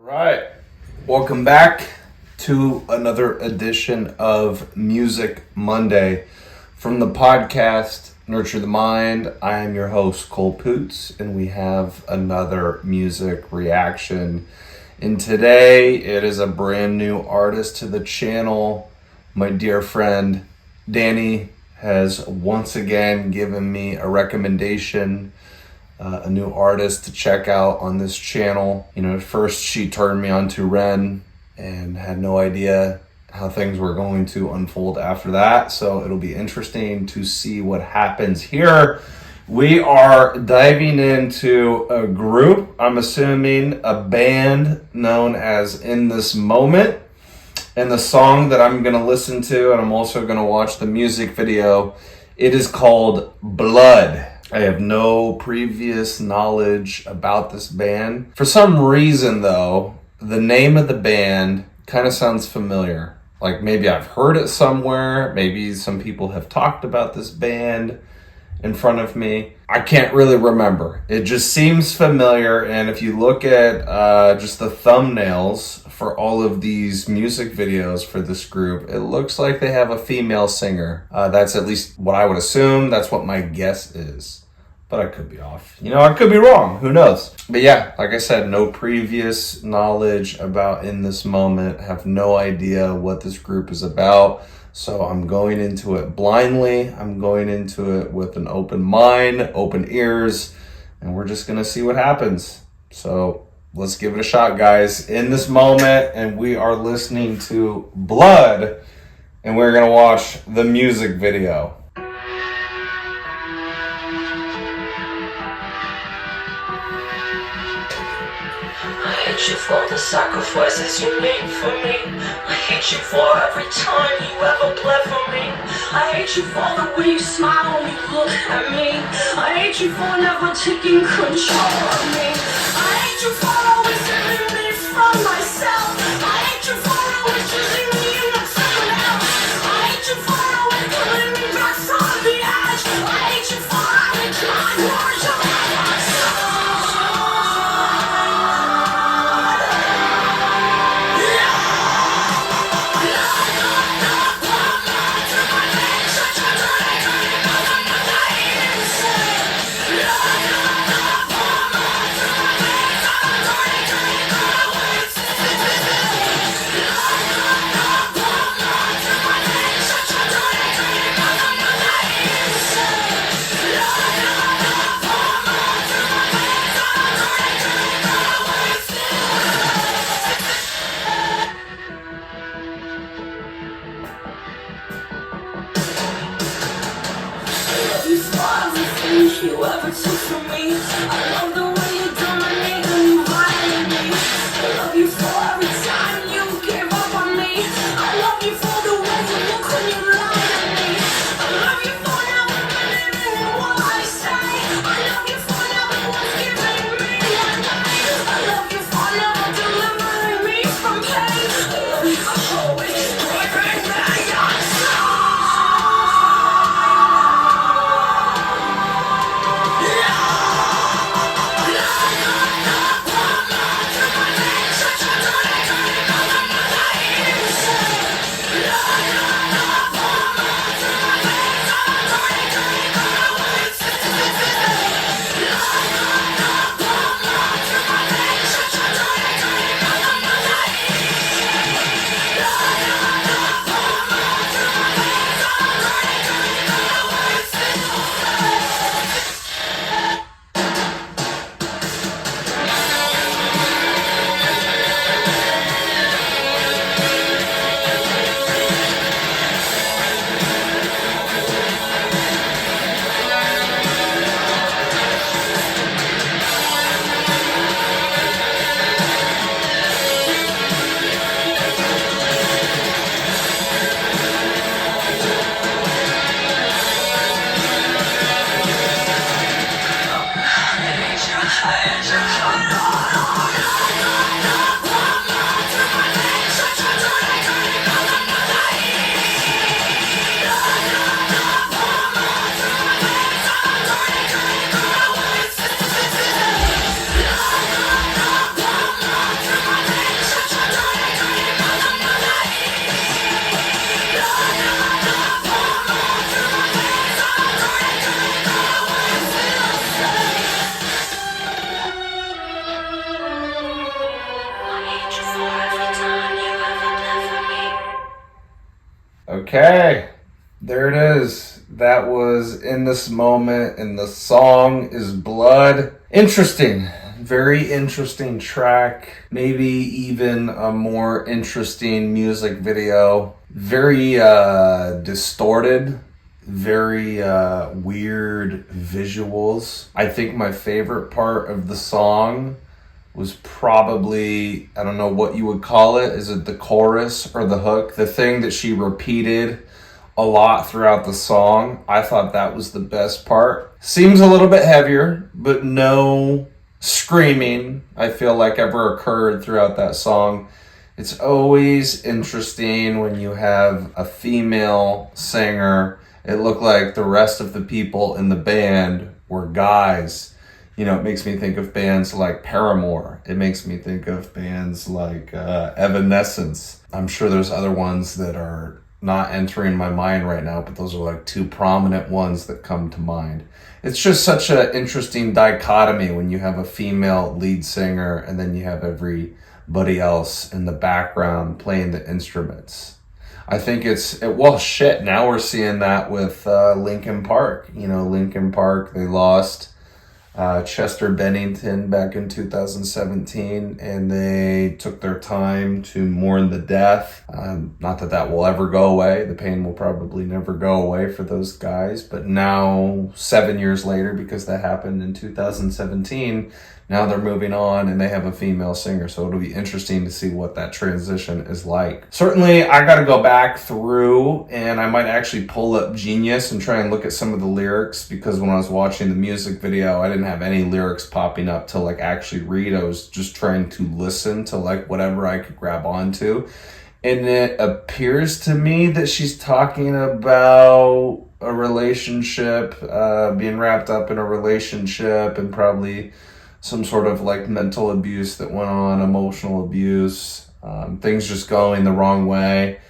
Right. Welcome back to another edition of Music Monday from the podcast Nurture the Mind. I am your host, Cole Poots, and we have another music reaction. And today it is a brand new artist to the channel. My dear friend Danny has once again given me a recommendation, a new artist to check out on this channel. You know, at first she turned me on to Ren and had no idea how things were going to unfold after that. So it'll be interesting to see what happens here. We are diving into a group, I'm assuming a band known as In This Moment. And the song that I'm going to listen to, and I'm also going to watch the music video, it is called Blood. I have no previous knowledge about this band. For some reason, though, the name of the band kind of sounds familiar. Like maybe I've heard it somewhere. Maybe some people have talked about this band in front of me. I can't really remember. It just seems familiar. And if you look at just the thumbnails for all of these music videos for this group, it looks like they have a female singer. That's at least what I would assume. That's what my guess is. But I could be off. You know, I could be wrong. Who knows? But yeah, like I said, no previous knowledge about In This Moment. Have no idea what this group is about. So I'm going into it blindly. I'm going into it with an open mind, open ears, and we're just going to see what happens. So let's give it a shot, guys. In This Moment, and we are listening to Blood, and we're going to watch the music video. I hate you for the sacrifices you made for me. I hate you for every time you ever bled for me. I hate you for the way you smile when you look at me. I hate you for never taking control of me. I hate you for always saving me from myself. I hate you for always choosing me and not someone else. I hate you for always pulling me back from the edge. I hate you for having tried words of myself. You ever took from me. I love the way you dominate and you violate me. I love you for every time you give up on me. I love you for the way you look when you lie at me. I love you for never believing in what I say. I love you for never once giving me a name. I love you for never delivering me from pain. I love you for always breaking me yourself. Yeah. Okay, there it is. That was In This Moment, and the song is Blood. Interesting. Very interesting track. Maybe even a more interesting music video. Very distorted. Very weird visuals. I think my favorite part of the song was probably, I don't know what you would call it. Is it the chorus or the hook? The thing that she repeated a lot throughout the song. I thought that was the best part. Seems a little bit heavier, but no screaming, I feel like, ever occurred throughout that song. It's always interesting when you have a female singer. It looked like the rest of the people in the band were guys. You know, it makes me think of bands like Paramore. It makes me think of bands like Evanescence. I'm sure there's other ones that are not entering my mind right now, but those are like two prominent ones that come to mind. It's just such an interesting dichotomy when you have a female lead singer and then you have everybody else in the background playing the instruments. I think now we're seeing that with Linkin Park. You know, Linkin Park, they lost Chester Bennington back in 2017, and they took their time to mourn the death. Not that will ever go away. The pain will probably never go away for those guys. But now, 7 years later, because that happened in 2017, now they're moving on and they have a female singer. So it'll be interesting to see what that transition is like. Certainly, I got to go back through and I might actually pull up Genius and try and look at some of the lyrics, because when I was watching the music video, I didn't have any lyrics popping up to like actually read. I was just trying to listen to like whatever I could grab onto. And it appears to me that she's talking about a relationship, being wrapped up in a relationship, and probably some sort of like mental abuse that went on, emotional abuse, things just going the wrong way.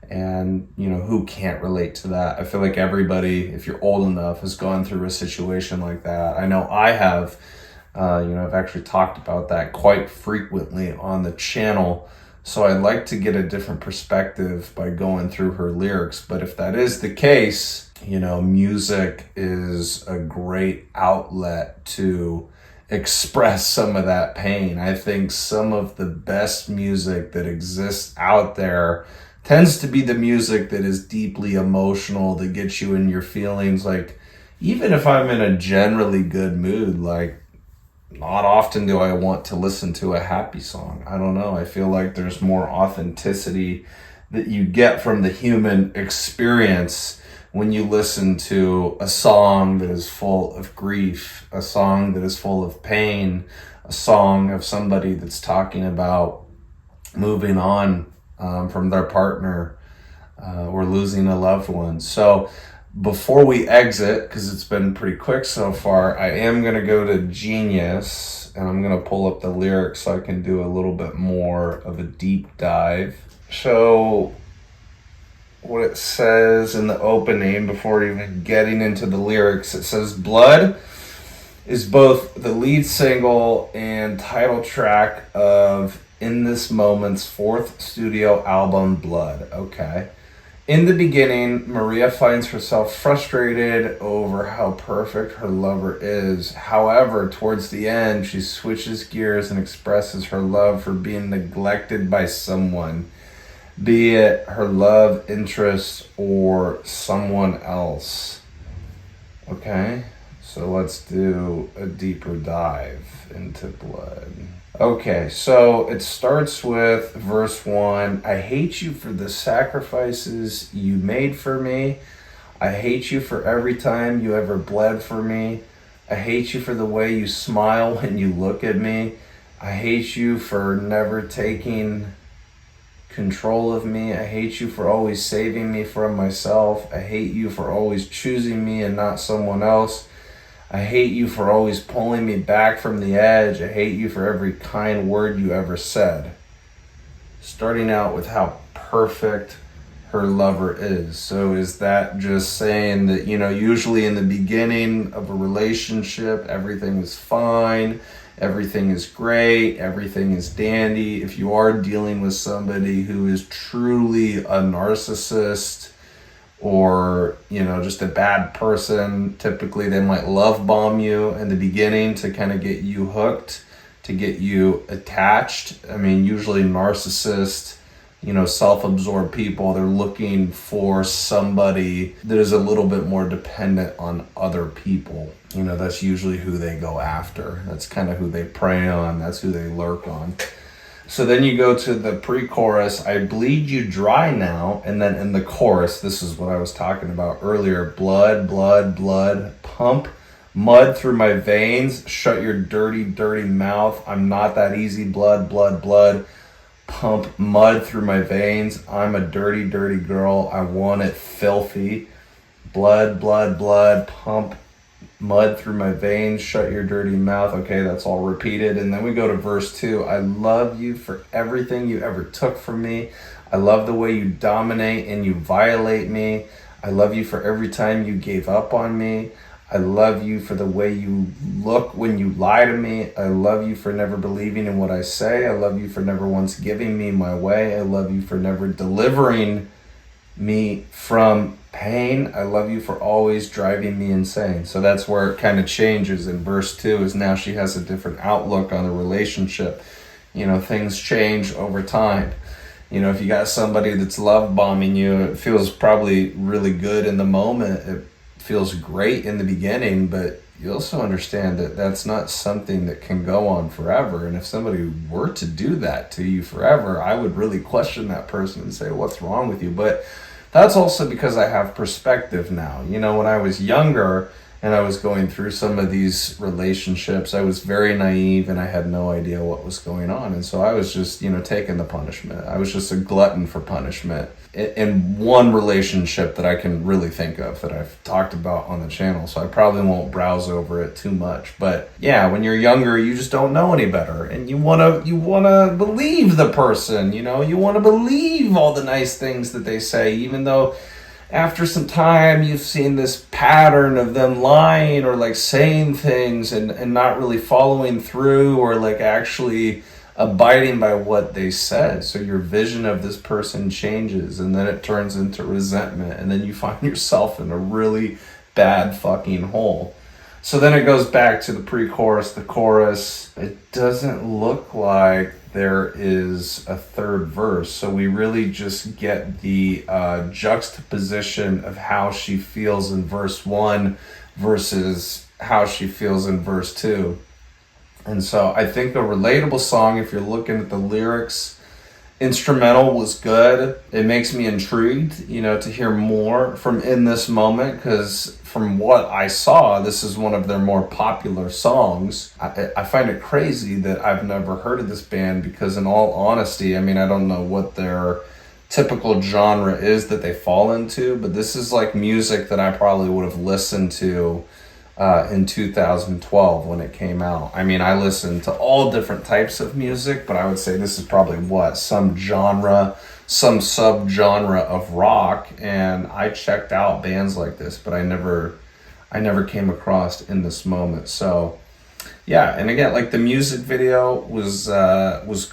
And, you know, who can't relate to that? I feel like everybody, if you're old enough, has gone through a situation like that. I know I have. I've actually talked about that quite frequently on the channel. So I'd like to get a different perspective by going through her lyrics. But if that is the case, you know, music is a great outlet to express some of that pain. I think some of the best music that exists out there tends to be the music that is deeply emotional, that gets you in your feelings. Like, even if I'm in a generally good mood, like, not often do I want to listen to a happy song. I don't know. I feel like there's more authenticity that you get from the human experience when you listen to a song that is full of grief, a song that is full of pain, a song of somebody that's talking about moving on from their partner or losing a loved one. So before we exit, because it's been pretty quick so far, I am going to go to Genius and I'm going to pull up the lyrics so I can do a little bit more of a deep dive. So what it says in the opening, before even getting into the lyrics, it says Blood is both the lead single and title track of In This Moment's fourth studio album, Blood. Okay. In the beginning, Maria finds herself frustrated over how perfect her lover is. However, towards the end, she switches gears and expresses her love for being neglected by someone, be it her love interest or someone else. Okay, so let's do a deeper dive into Blood. Okay, so it starts with verse 1. I hate you for the sacrifices you made for me. I hate you for every time you ever bled for me. I hate you for the way you smile when you look at me. I hate you for never taking control of me. I hate you for always saving me from myself. I hate you for always choosing me and not someone else. I hate you for always pulling me back from the edge. I hate you for every kind word you ever said. Starting out with how perfect her lover is. So is that just saying that, you know, usually in the beginning of a relationship, everything is fine, everything is great, everything is dandy. If you are dealing with somebody who is truly a narcissist, or, just a bad person. Typically, they might love bomb you in the beginning to kind of get you hooked, to get you attached. I mean, usually narcissists, self-absorbed people, they're looking for somebody that is a little bit more dependent on other people. That's usually who they go after. That's kind of who they prey on. That's who they lurk on. So then you go to the pre-chorus, I bleed you dry now, and then in the chorus, this is what I was talking about earlier, blood, blood, blood, pump mud through my veins, shut your dirty, dirty mouth, I'm not that easy, blood, blood, blood, pump mud through my veins, I'm a dirty, dirty girl, I want it filthy, blood, blood, blood, pump mud through my veins, shut your dirty mouth. Okay, that's all repeated. And then we go to verse 2. I love you for everything you ever took from me. I love the way you dominate and you violate me. I love you for every time you gave up on me. I love you for the way you look when you lie to me. I love you for never believing in what I say. I love you for never once giving me my way. I love you for never delivering me from pain. I love you for always driving me insane. So that's where it kind of changes in verse 2, is now she has a different outlook on the relationship. Things change over time. If you got somebody that's love bombing you, it feels probably really good in the moment. It feels great in the beginning, but you also understand that that's not something that can go on forever. And if somebody were to do that to you forever, I would really question that person and say, what's wrong with you? But that's also because I have perspective now. When I was younger and I was going through some of these relationships, I was very naive and I had no idea what was going on. And so I was just, taking the punishment. I was just a glutton for punishment in one relationship that I can really think of that I've talked about on the channel. So I probably won't browse over it too much. But yeah, when you're younger, you just don't know any better. And you want to believe the person, you want to believe all the nice things that they say, even though after some time you've seen this pattern of them lying or like saying things and not really following through or like actually abiding by what they said. So your vision of this person changes, and then it turns into resentment, and then you find yourself in a really bad fucking hole. So then it goes back to the pre-chorus, the chorus. It doesn't look like there is a third verse. So we really just get the juxtaposition of how she feels in verse 1 versus how she feels in verse 2. And so I think a relatable song, if you're looking at the lyrics, instrumental was good. It makes me intrigued, to hear more from In This Moment, because from what I saw, this is one of their more popular songs. I find it crazy that I've never heard of this band because, in all honesty, I don't know what their typical genre is that they fall into, but this is like music that I probably would have listened to in 2012 when it came out. I listened to all different types of music, but I would say this is probably some genre, some subgenre of rock, and I checked out bands like this, but I never came across In This Moment. So yeah, and again, like the music video was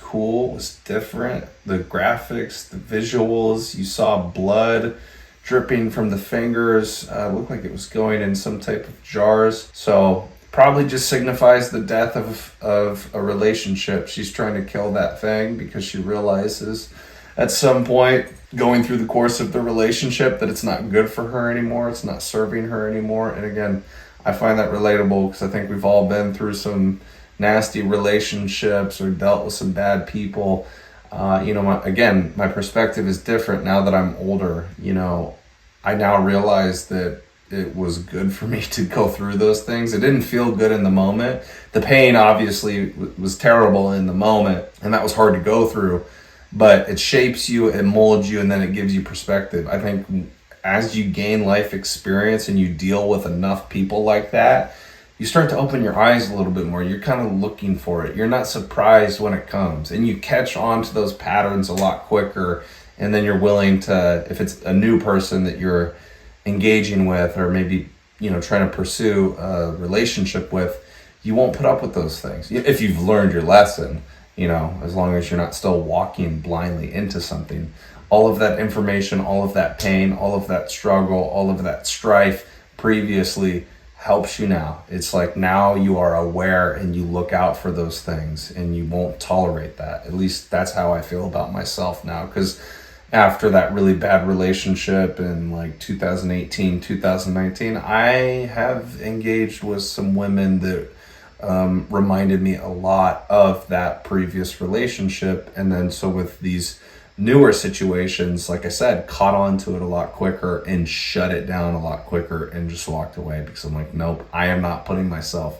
cool, was different. The graphics, the visuals, you saw blood dripping from the fingers, looked like it was going in some type of jars. So probably just signifies the death of a relationship. She's trying to kill that thing because she realizes at some point going through the course of the relationship that it's not good for her anymore. It's not serving her anymore. And again, I find that relatable because I think we've all been through some nasty relationships or dealt with some bad people. My perspective is different now that I'm older. I now realize that it was good for me to go through those things. It didn't feel good in the moment. The pain obviously was terrible in the moment, and that was hard to go through, but it shapes you, it molds you, and then it gives you perspective. I think as you gain life experience and you deal with enough people like that, you start to open your eyes a little bit more. You're kind of looking for it. You're not surprised when it comes, and you catch on to those patterns a lot quicker. And then you're willing to, if it's a new person that you're engaging with, or maybe, trying to pursue a relationship with, you won't put up with those things. If you've learned your lesson, as long as you're not still walking blindly into something. all of that information, all of that pain, all of that struggle, all of that strife previously helps you now. It's like now you are aware and you look out for those things and you won't tolerate that. At least that's how I feel about myself now, because after that really bad relationship in like 2018, 2019, I have engaged with some women that reminded me a lot of that previous relationship. And then so with these newer situations, like I said, caught on to it a lot quicker and shut it down a lot quicker and just walked away, because I'm like, nope, I am not putting myself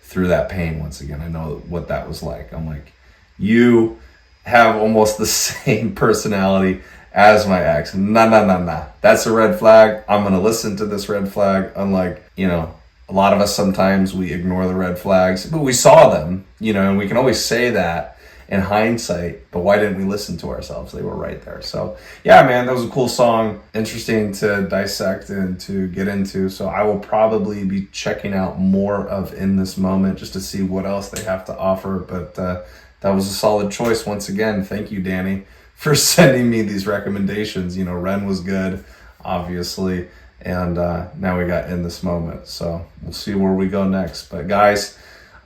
through that pain once again. I know what that was like. I'm like, you have almost the same personality as my ex. Nah. That's a red flag. I'm going to listen to this red flag. Unlike, a lot of us sometimes we ignore the red flags, but we saw them, and we can always say that in hindsight, but why didn't we listen to ourselves? They were right there. So yeah, man, that was a cool song. Interesting to dissect and to get into. So I will probably be checking out more of In This Moment just to see what else they have to offer. But that was a solid choice. Once again, thank you, Danny, for sending me these recommendations. Ren was good, obviously. And now we got In This Moment. So we'll see where we go next. But guys,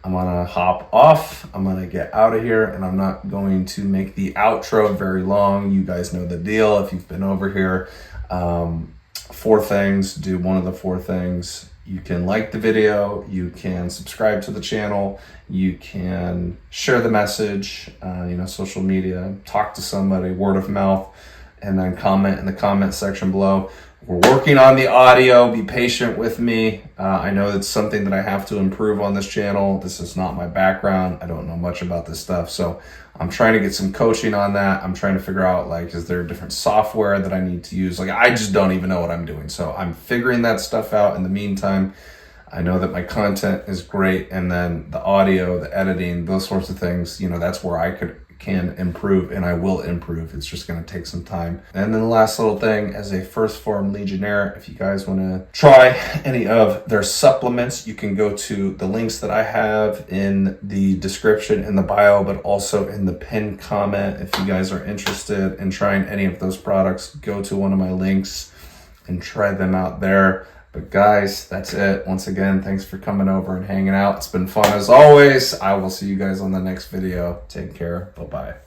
I'm gonna hop off. I'm gonna get out of here, and I'm not going to make the outro very long. You guys know the deal if you've been over here. 4 things. Do one of the 4 things. You can like the video, you can subscribe to the channel, you can share the message, social media, talk to somebody, word of mouth, and then comment in the comment section below. We're working on the audio. Be patient with me. I know it's something that I have to improve on this channel. This is not my background. I don't know much about this stuff. So I'm trying to get some coaching on that. I'm trying to figure out, is there different software that I need to use? I just don't even know what I'm doing. So I'm figuring that stuff out in the meantime. I know that my content is great. And then the audio, the editing, those sorts of things, that's where I can improve, and I will improve. It's just going to take some time. And then the last little thing, as a first form Legionnaire, if you guys want to try any of their supplements, you can go to the links that I have in the description, in the bio, but also in the pinned comment. If you guys are interested in trying any of those products, go to one of my links and try them out there. But guys, that's it. Once again, thanks for coming over and hanging out. It's been fun as always. I will see you guys on the next video. Take care. Bye-bye.